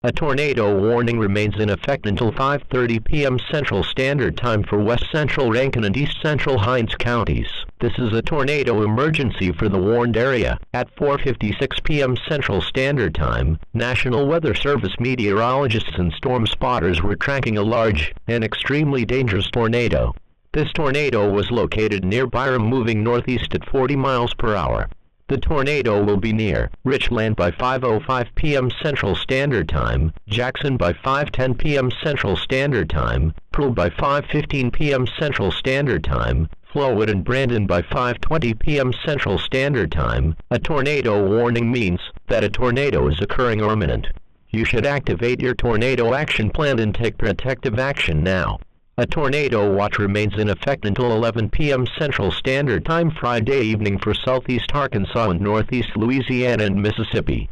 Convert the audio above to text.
A tornado warning remains in effect until 5:30 p.m. Central Standard Time for West Central Rankin and East Central Hinds counties. This is a tornado emergency for the warned area. At 4:56 p.m. Central Standard Time, National Weather Service meteorologists and storm spotters were tracking a large and extremely dangerous tornado. This tornado was located near BYRAM, moving northeast at 40 miles per hour. The tornado will be near Richland by 5:05 p.m. Central Standard Time, Jackson by 5:10 p.m. Central Standard Time, Pearl by 5:15 p.m. Central Standard Time, FLOWOOD and Brandon by 5:20 p.m. Central Standard Time. A tornado warning means that a tornado is occurring or imminent. You should activate your tornado action plan and take protective action now. A tornado watch remains in effect until 11 p.m. Central Standard Time Friday evening for southeast Arkansas and northeast Louisiana and Mississippi.